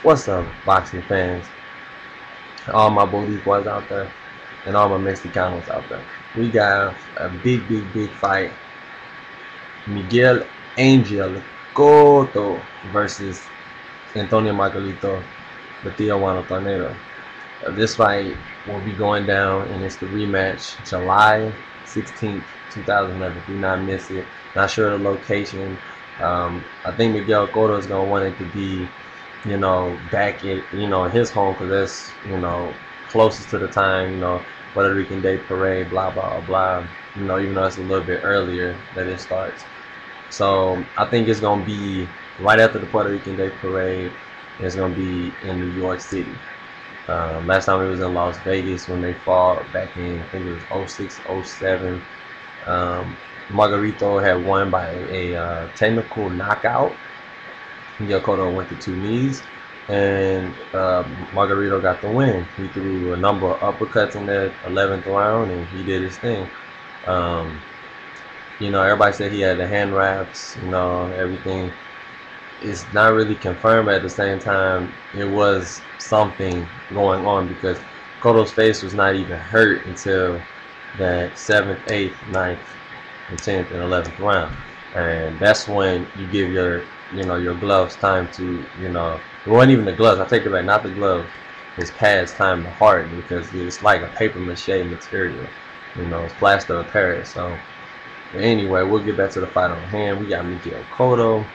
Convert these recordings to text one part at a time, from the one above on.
What's up, boxing fans? All my Boricuas out there and all my Mexicanos out there. We got a big fight. Miguel Angel Cotto versus Antonio Margarito, the Tijuana Tornado. This fight will be going down, and it's the rematch July 16th, 2011. Do not miss it. Not sure the location. I think Miguel Cotto is gonna want it to be, back at his home because that's closest to the time. Puerto Rican Day Parade, blah blah blah. Even though it's a little bit earlier that it starts. So I think it's gonna be right after the Puerto Rican Day Parade. It's gonna be in New York City. Last time it was in Las Vegas when they fought back in, I think it was '06, '07. Margarito had won by a technical knockout. Miguel Cotto went to 2 knees, and Margarito got the win. He threw a number of uppercuts in that 11th round, and he did his thing. Um, everybody said he had the hand wraps, everything. It's not really confirmed, but at the same time, it was something going on because Cotto's face was not even hurt until that 7th, 8th, 9th, and 10th and 11th round, and that's when you give your gloves time to it wasn't even the gloves. I take it back, not the gloves. His pads time to harden because it's like a paper mache material. It's plaster of Paris. So anyway, we'll get back to the fight on hand. We got Miguel Cotto,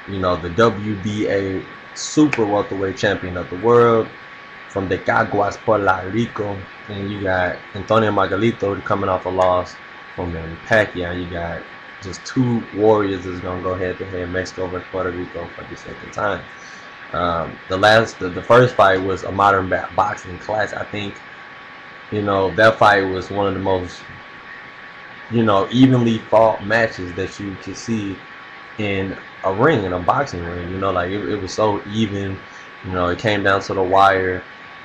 the WBA super welterweight champion of the world from the Caguas, Puerto Rico. And you got Antonio Margarito coming off a loss from Manny Pacquiao. You got just two warriors that's gonna go head to head, Mexico versus Puerto Rico for the second time. The first fight was a modern boxing class. I think that fight was one of the most evenly fought matches that you could see in a ring, in a boxing ring. Like it was so even. It came down to the wire.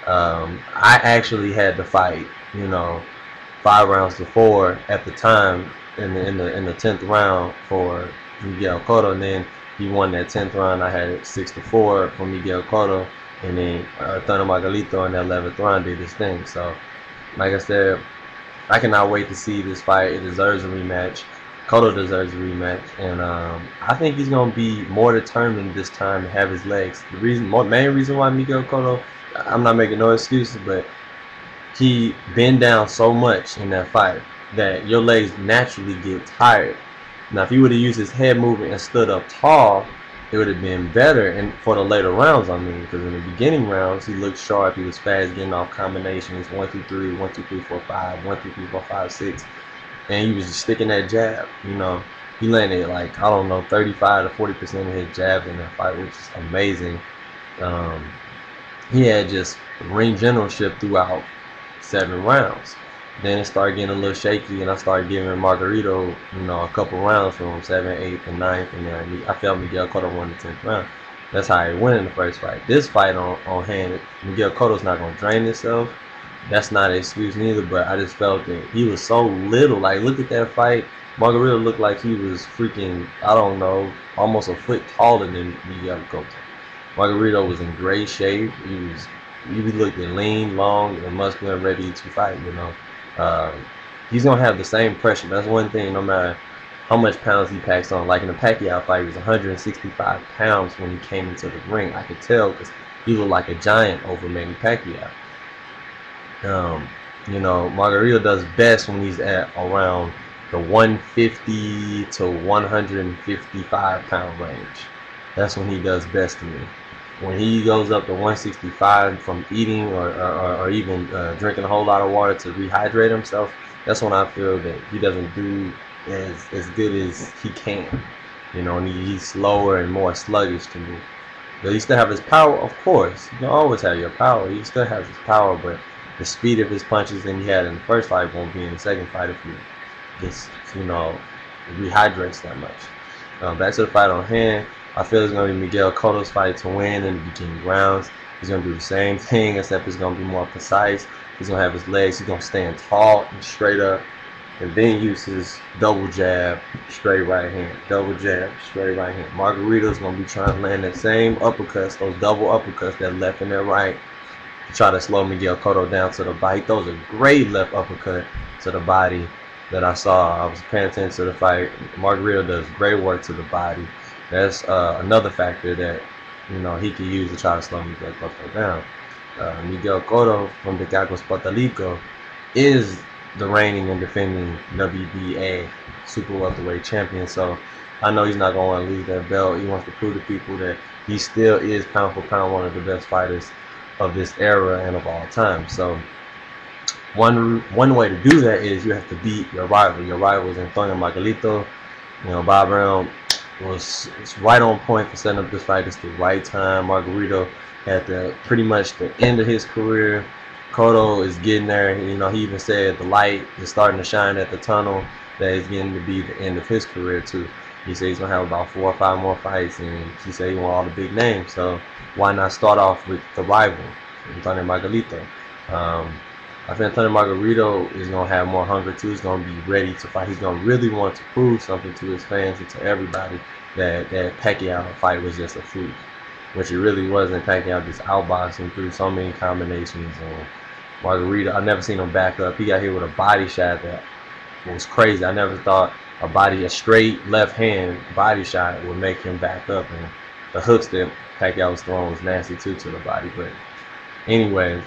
I actually had the fight, 5 rounds to 4 at the time in the 10th round for Miguel Cotto, and then he won that 10th round. I had it 6-4 for Miguel Cotto, and then Antonio Margarito in that 11th round did his thing. So, like I said, I cannot wait to see this fight. It deserves a rematch. Cotto deserves a rematch, and I think he's gonna be more determined this time to have his legs. Main reason why Miguel Cotto, I'm not making no excuses, but he bent down so much in that fight that your legs naturally get tired. Now, if he would have used his head movement and stood up tall, it would have been better. And for the later rounds, I mean, because in the beginning rounds, he looked sharp. He was fast, getting off combinations 1, 2, 3, 1, 2, 3, 4, 5, 1, 2, 3, 4, 5, 6, and he was just sticking that jab. He landed like, I don't know, 35 to 40% of his jabs in that fight, which is amazing. He had just ring generalship throughout 7 rounds. Then it started getting a little shaky, and I started giving Margarito, a couple rounds from 7th, 8th, and 9th, and then I felt Miguel Cotto won the 10th round. That's how he went in the first fight. This fight on hand, Miguel Cotto's not going to drain himself. That's not an excuse neither, but I just felt that he was so little. Like, look at that fight. Margarito looked like he was freaking, I don't know, almost a foot taller than Miguel Cotto. Margarito was in great shape. He looked lean, long, and muscular, and ready to fight. He's gonna have the same pressure. That's one thing. No matter how much pounds he packs on. Like in the Pacquiao fight, he was 165 pounds when he came into the ring. I could tell because he looked like a giant over Manny Pacquiao. Margarito does best when he's at around the 150 to 155 pound range. That's when he does best to me. When he goes up to 165 from eating or even drinking a whole lot of water to rehydrate himself, that's when I feel that he doesn't do as good as he can. And he's slower and more sluggish to me. Does he still have his power? Of course. You can always have your power. He still has his power, but the speed of his punches that he had in the first fight won't be in the second fight if he just, rehydrates that much. Back to the fight on hand. I feel it's going to be Miguel Cotto's fight to win in the beginning rounds. He's going to do the same thing, except it's going to be more precise. He's going to have his legs. He's going to stand tall and straight up. and then uses double jab, straight right hand, double jab, straight right hand. Margarito's gonna be trying to land the same uppercuts, those double uppercuts, that left and that right, to try to slow Miguel Cotto down to the body. He throws a great left uppercut to the body that I saw. I was paying attention to the fight. Margarito does great work to the body. That's another factor that he can use to try to slow Miguel Cotto down. Miguel Cotto from the Gagos Puerto Rico is the reigning and defending WBA super welterweight champion. So I know he's not going to want to lose that belt. He wants to prove to people that he still is pound for pound one of the best fighters of this era and of all time. So one way to do that is you have to beat your rival. Your rival is Antonio Margarito. Bob Brown was right on point for setting up this fight. It's the right time. Margarito at pretty much the end of his career. Cotto is getting there. He even said the light is starting to shine at the tunnel, that is getting to be the end of his career too. He said he's gonna have about 4 or 5 more fights, and he said he want all the big names. So why not start off with the rival, Antonio Margarito? I think Antonio Margarito is gonna have more hunger too. He's gonna be ready to fight. He's gonna really want to prove something to his fans and to everybody that Pacquiao fight was just a fluke, which it really wasn't. Pacquiao just outboxing through so many combinations. And Margarito, I never seen him back up. He got hit with a body shot that was crazy. I never thought a straight left hand body shot would make him back up. And the hooks that Pacquiao was throwing was nasty too to the body. But anyways,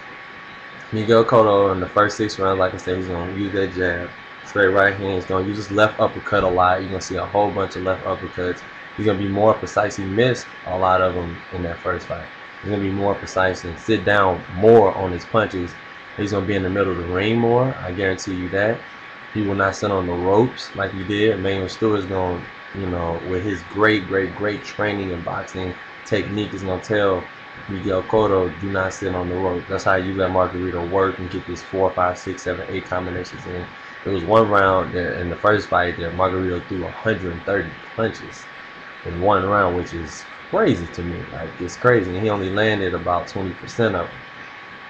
Miguel Cotto in the first 6 rounds, like I said, he's gonna use that jab, straight right hand. He's gonna use his left uppercut a lot. You're gonna see a whole bunch of left uppercuts. He's gonna be more precise. He missed a lot of them in that first fight. He's gonna be more precise and sit down more on his punches. He's gonna be in the middle of the ring more. I guarantee you that. He will not sit on the ropes like he did. Emmanuel Stewart's gonna, with his great training and boxing technique, is gonna tell Miguel Cotto, do not sit on the rope. That's how you let Margarito work and get this 4, 5, 6, 7, 8 combinations in. There was one round there in the first fight that Margarito threw 130 punches in one round, which is crazy to me. Like, it's crazy. And he only landed about 20% of them.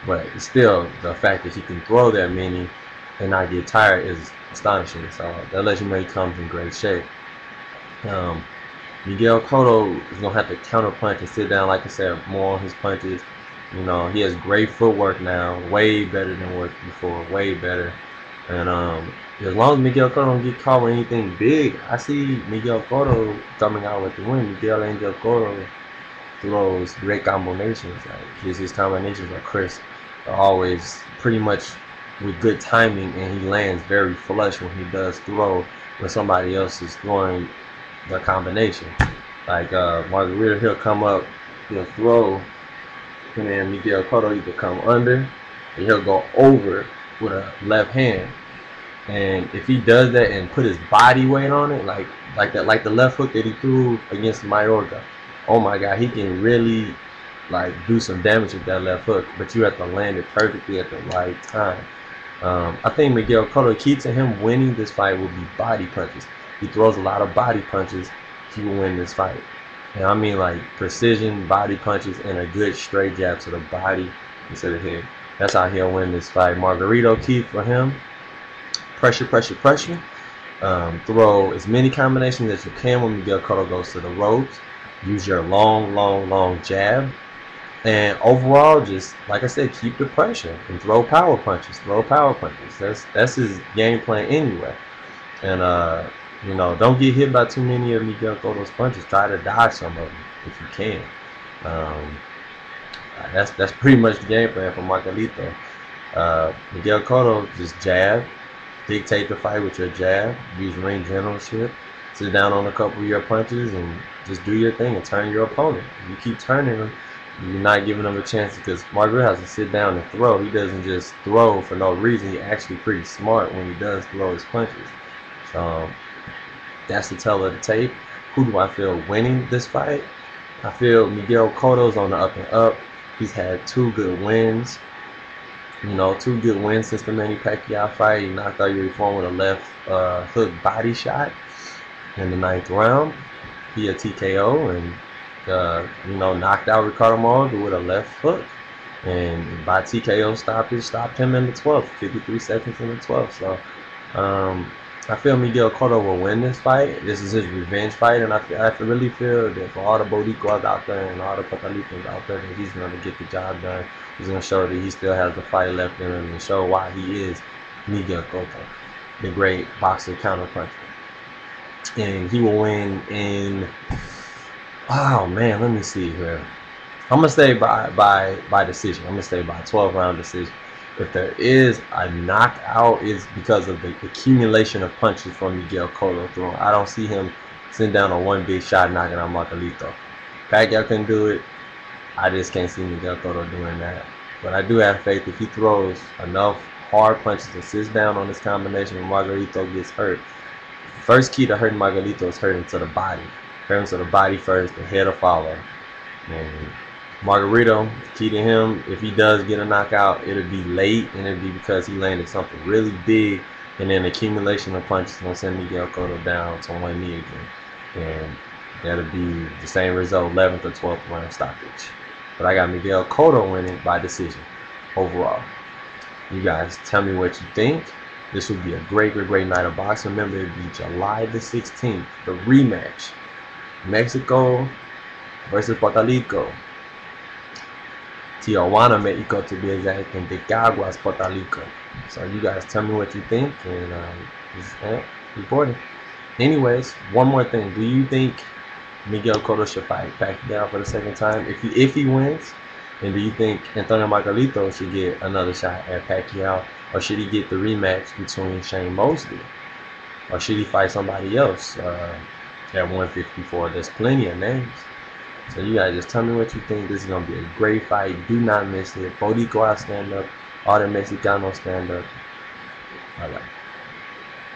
But still, the fact that he can throw that many and not get tired is astonishing. So that lets you know he comes in great shape. Miguel Cotto is going to have to counter punch and sit down, like I said, more on his punches. He has great footwork now, way better than what before, way better. And as long as Miguel Cotto don't get caught with anything big, I see Miguel Cotto coming out with the win. Miguel Angel Cotto throws great combinations. Like his combinations are crisp, are always pretty much with good timing, and he lands very flush when he does throw when somebody else is throwing the combination. Like Margarito, he'll come up, he'll throw, and then Miguel Cotto either come under, and he'll go over with a left hand. And if he does that and put his body weight on it, like the left hook that he threw against Mayorga, oh my God, he can really do some damage with that left hook. But you have to land it perfectly at the right time. I think Miguel Cotto, key to him winning this fight will be body punches. He throws a lot of body punches. He will win this fight. And I mean precision body punches and a good straight jab to the body instead of head. That's how he'll win this fight. Margarito, key for him: pressure, pressure, pressure. Throw as many combinations as you can when Miguel Cotto goes to the ropes. Use your long jab. And overall, just like I said, keep the pressure and throw power punches. Throw power punches. That's his game plan anyway. And don't get hit by too many of Miguel Cotto's punches. Try to dodge some of them if you can. That's pretty much the game plan for Margarito. Miguel Cotto, just jab, dictate the fight with your jab. Use ring generalship. Sit down on a couple of your punches and just do your thing and turn your opponent. If you keep turning them, you're not giving them a chance, because Margarito has to sit down and throw. He doesn't just throw for no reason. He's actually pretty smart when he does throw his punches. So that's the tell of the tape. Who do I feel winning this fight? I feel Miguel Cotto's on the up and up. He's had 2 good wins. 2 good wins since the Manny Pacquiao fight. He knocked out Yuri Fong with a left hook body shot in the 9th round via TKO, and knocked out Ricardo Morgan with a left hook, and by TKO stopped him in the 12th, 53 seconds in the 12th. So I feel Miguel Cotto will win this fight. This is his revenge fight, and I really feel that for all the Boricuas out there and all the Patalitos out there, that he's going to get the job done. He's going to show that he still has the fight left in him and show why he is Miguel Cotto, the great boxer counterpuncher. And he will win in, oh man, let me see here. I'm gonna stay by decision. I'm gonna stay by 12-round decision. If there is a knockout, it's because of the accumulation of punches from Miguel Cotto throwing. I don't see him sitting down on one big shot knocking out Margarito. Pacquiao can do it. I just can't see Miguel Cotto doing that. But I do have faith if he throws enough hard punches and sits down on this combination and Margarito gets hurt. The first key to hurting Margarito is hurting to the body. Hurt him to the body first, the head will follow. And Margarito, key to him, if he does get a knockout, it'll be late, and it'll be because he landed something really big, and then accumulation of punches is going to send Miguel Cotto down to one knee again. And that'll be the same result, 11th or 12th round stoppage. But I got Miguel Cotto winning by decision overall. You guys tell me what you think. This would be a great night of boxing. Remember, it'll be July the 16th, the rematch. Mexico versus Puerto Rico. Tijuana, Mexico to be exact, and De Caguas, Puerto Rico. So you guys tell me what you think, and just reporting. Anyways, one more thing. Do you think Miguel Cotto should fight Pacquiao for the second time if he wins? And do you think Antonio Margarito should get another shot at Pacquiao, or should he get the rematch between Shane Mosley, or should he fight somebody else at 154? There's plenty of names. So you guys just tell me what you think. This is going to be a great fight. Do not miss it. Boricua stand up. All the Mexicanos stand up. All right.